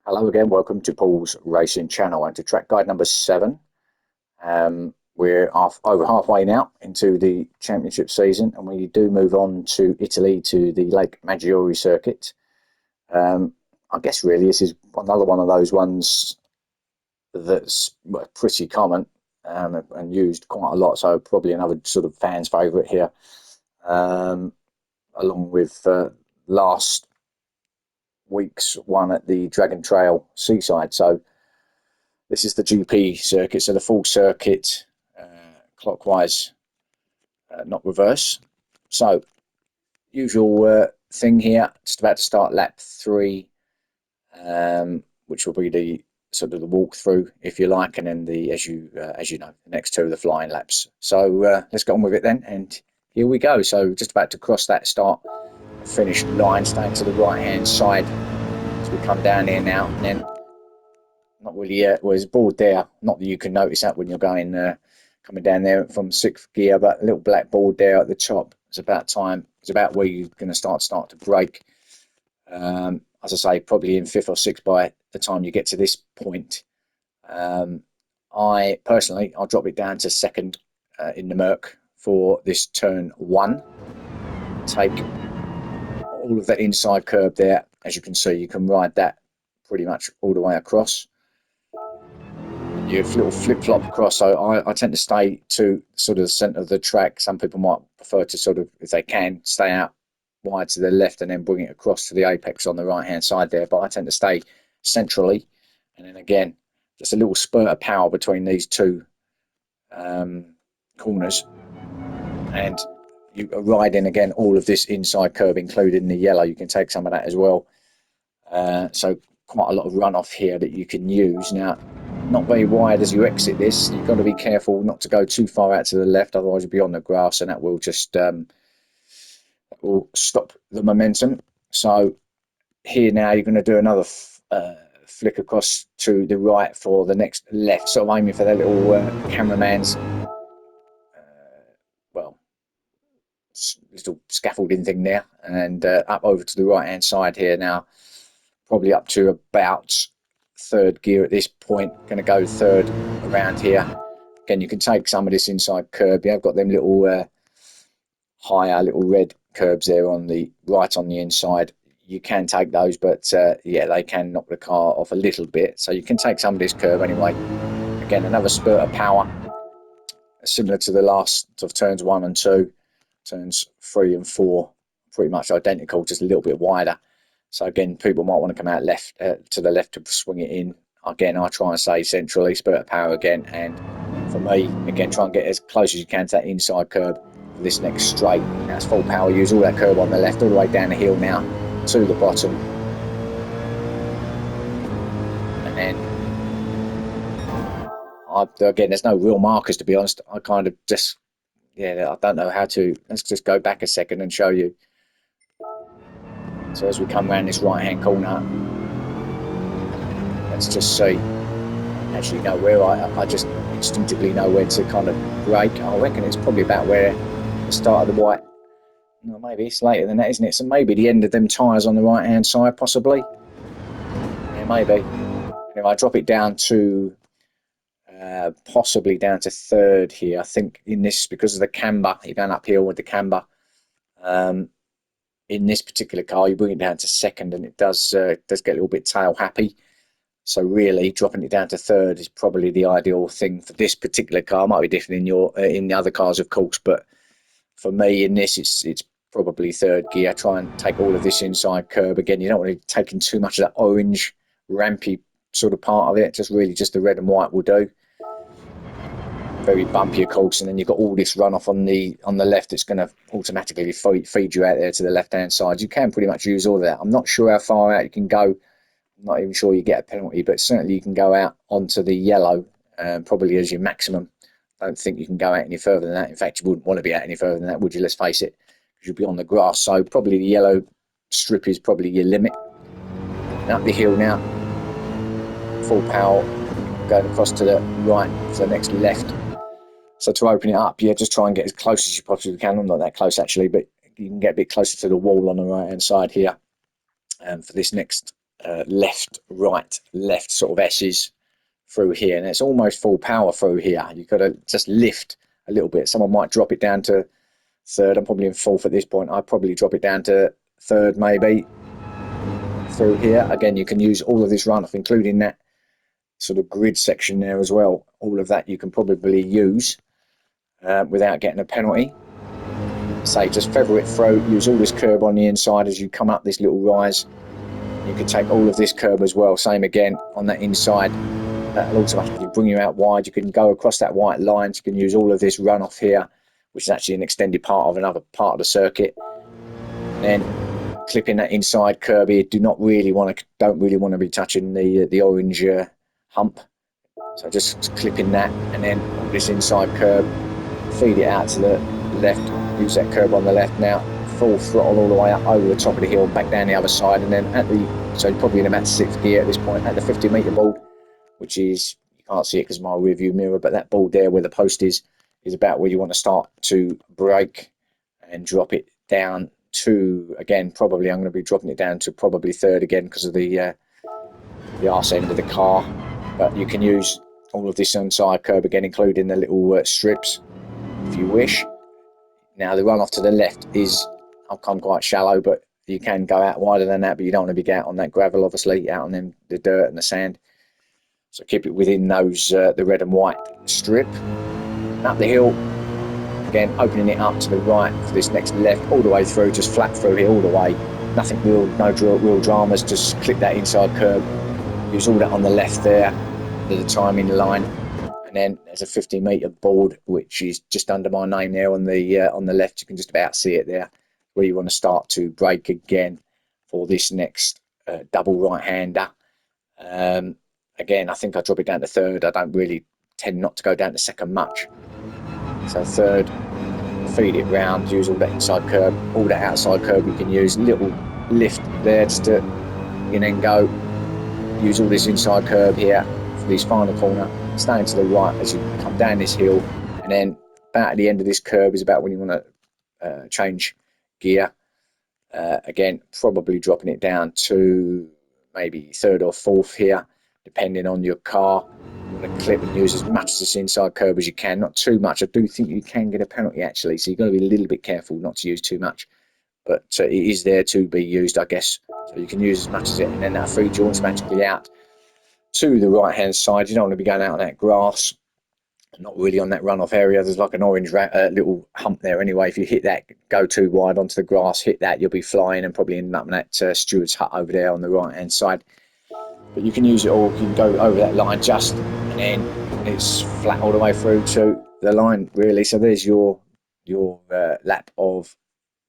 Hello again, welcome to Paul's Racing Channel and to track guide number 7. We're over halfway now into the championship season, and we do move on to Italy to the Lake Maggiore circuit. I guess really this is another one of those ones that's pretty common and used quite a lot, so probably another sort of fans' favourite here, along with last week's one at the Dragon Trail Seaside. So this is the GP circuit, so the full circuit, clockwise, not reverse. So usual thing here, just about to start lap 3, which will be the sort of the walkthrough, if you like, and then the as you know, the next two are the flying laps. So let's get on with it then, and here we go. So just about to cross that start finish line, staying to the right hand side as we come down here now, and then not really well, there's a board there, not that you can notice that when you're going coming down there from 6th gear, but a little black board there at the top. It's about time, it's about where you're going to start to brake. As I say, probably in 5th or 6th by the time you get to this point. I personally, I'll drop it down to 2nd in the Merc for this turn 1. Take all of that inside curb there. As you can see, you can ride that pretty much all the way across. You little flip-flop across, so I tend to stay to sort of the centre of the track. Some people might prefer to sort of, if they can, stay out wide to the left and then bring it across to the apex on the right-hand side there. But I tend to stay centrally. And then again, just a little spurt of power between these two corners. And you ride in again all of this inside curve, including the yellow. You can take some of that as well. So quite a lot of runoff here that you can use. Now, not very wide as you exit this. You've got to be careful not to go too far out to the left, otherwise you'll be on the grass, and that will just will stop the momentum. So here now you're going to do another flick across to the right for the next left, sort of aiming for that little cameraman's little scaffolding thing there, and up over to the right hand side here now, probably up to about 3rd gear at this point. Going to go 3rd around here. Again, you can take some of this inside curb. Yeah, I've got them little higher little red curbs there on the right on the inside. You can take those, but yeah, they can knock the car off a little bit. So you can take some of this curb anyway. Again, another spurt of power, similar to the last of turns 1 and 2. Turns 3 and 4, pretty much identical, just a little bit wider. So again, people might want to come out left to the left to swing it in. Again, I try and stay centrally, spurt of power again, and for me, again, try and get as close as you can to that inside curb for this next straight. Now it's full power, use all that curb on the left, all the way down the hill now to the bottom. And then, again, there's no real markers, to be honest. I kind of just, yeah, I don't know how to. Let's just go back a second and show you. So as we come around this right-hand corner, let's just see. Actually, know where I just instinctively know where to kind of brake. I reckon it's probably about where the start of the white. No, maybe it's later than that, isn't it? So maybe the end of them tyres on the right-hand side, possibly. Yeah, maybe. Anyway, I drop it down to. Possibly down to 3rd here. I think in this, because of the camber, you're going uphill with the camber. In this particular car, you bring it down to 2nd, and it does get a little bit tail happy. So really, dropping it down to 3rd is probably the ideal thing for this particular car. It might be different in the other cars, of course, but for me in this, it's probably 3rd gear. Try and take all of this inside curb again. You don't want to be taking too much of that orange rampy sort of part of it. Just really just the red and white will do. Very bumpy, of course, and then you've got all this runoff on the left. It's going to automatically feed you out there to the left hand side. You can pretty much use all of that. I'm not sure how far out you can go. I'm not even sure you get a penalty, but certainly you can go out onto the yellow, probably as your maximum. I don't think you can go out any further than that. In fact, you wouldn't want to be out any further than that, would you? Let's face it, because you'll be on the grass. So probably the yellow strip is probably your limit. And up the hill now, full power, going across to the right to the next left. So to open it up, yeah, just try and get as close as you possibly can. I'm not that close actually, but you can get a bit closer to the wall on the right hand side here for this next left, right, left sort of S's through here, and it's almost full power through here. You've got to just lift a little bit. Someone might drop it down to third. I'm probably in fourth at this point. I'd probably drop it down to third maybe through here. Again, you can use all of this runoff, including that sort of grid section there as well. All of that you can probably use without getting a penalty. Say just feather it through, use all this curb on the inside as you come up this little rise. You can take all of this curb as well, same again on that inside. That'll automatically bring you out wide. You can go across that white line. So you can use all of this runoff here, which is actually an extended part of another part of the circuit. And then clipping that inside curb here. Don't really want to be touching the orange hump. So just clipping that, and then all this inside curb, feed it out to the left. Use that curb on the left now. Full throttle all the way up over the top of the hill, back down the other side, and then so you're probably in about 6th gear at this point at the 50-meter board, which is, you can't see it because of my rear view mirror, but that board there where the post is about where you want to start to brake and drop it down to, again, probably I'm going to be dropping it down to probably third again because of the arse end of the car. But you can use all of this inside curb again, including the little strips if you wish. Now the runoff to the left is, I've come quite shallow, but you can go out wider than that, but you don't want to be out on that gravel, obviously, out on the dirt and the sand. So keep it within those the red and white strip. Up the hill, again opening it up to the right for this next left, all the way through, just flat through here all the way. Nothing real, no real dramas, just clip that inside curb. Use all that on the left there, the timing line. And then there's a 50-meter board, which is just under my name there on the left. You can just about see it there, where you want to start to brake again for this next double right-hander. Again, I think I drop it down to third. I don't really tend not to go down to second much. So third, feed it round, use all that inside curb, all that outside curb you can use. Little lift there just to, and then go. Use all this inside curb here for this final corner. Staying to the right as you come down this hill, and then about at the end of this curb is about when you want to change gear. Again, probably dropping it down to maybe third or fourth here, depending on your car. You want to clip and use as much of this inside curb as you can, not too much. I do think you can get a penalty actually, so you've got to be a little bit careful not to use too much. But it is there to be used, I guess. So you can use as much as it, and then that feeds you automatically out to the right hand side. You don't want to be going out on that grass, not really on that runoff area. There's like an orange little hump there anyway. If you hit that, go too wide onto the grass, hit that, you'll be flying and probably end up in that steward's hut over there on the right hand side. But you can use it all. You can go over that line just, and then it's flat all the way through to the line really. So there's your lap of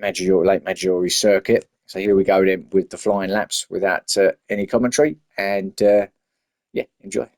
Lake Maggiore circuit. So here we go then with the flying laps without any commentary, and yeah, enjoy.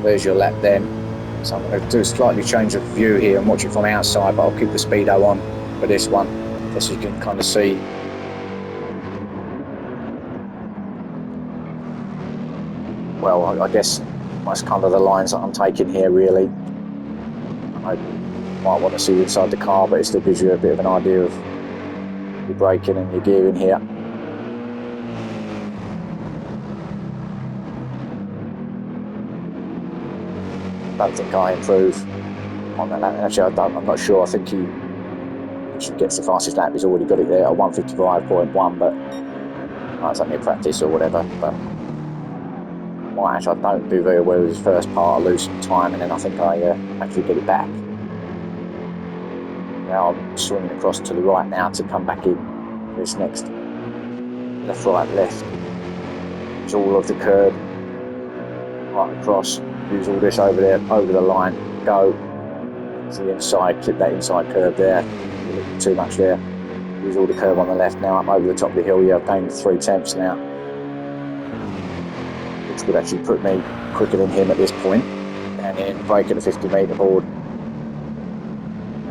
and there's your lap then. So I'm going to do a slightly change of view here and watch it from outside, but I'll keep the speedo on for this one, just so you can kind of see. Well, I guess that's kind of the lines that I'm taking here, really. I might want to see inside the car, but it still gives you a bit of an idea of your braking and your gearing here. I don't think I improve on that lap. Actually, I'm not sure. I think he gets the fastest lap. He's already got it there at 1:55.1, but it's only a practice or whatever. But actually, I don't do very well with his first part. I lose some time, and then I think I actually get it back. Now I'm swinging across to the right now to come back in this next left, right, left. Use all of the curb right across. Use all this over there, over the line. Go to the inside, clip that inside curve there. A little too much there. Use all the curve on the left now. I'm over the top of the hill. Yeah, I've gained 3/10 now, which would actually put me quicker than him at this point. And then brake at the 50-metre board.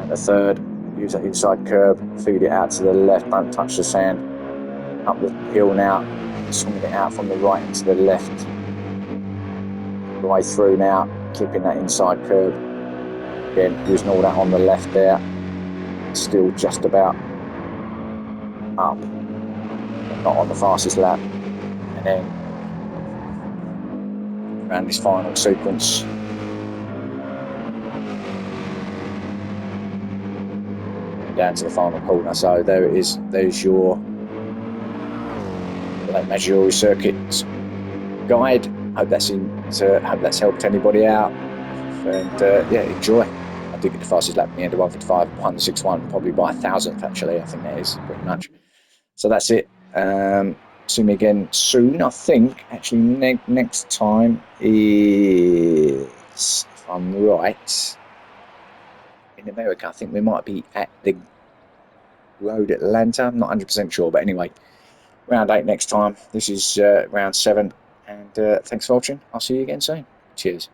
And the third, use that inside curve, feed it out to the left, don't touch the sand. Up the hill now, swinging it out from the right into the left. All the way through now, clipping that inside curve. Again, using all that on the left there. Still just about up, not on the fastest lap. And then around this final sequence, down to the final corner. So there it is. There's your Maggiore circuit guide. Hope that's helped anybody out. And yeah, enjoy. I did get the fastest lap in the end of 1:55.161, probably by 1,000th actually. I think that is pretty much. So that's it. See me again soon. I think actually next time is, if I'm right, in America. I think we might be at the Road Atlanta. I'm not 100% sure, but anyway, round 8 next time. This is round 7, and thanks for watching. I'll see you again soon. Cheers.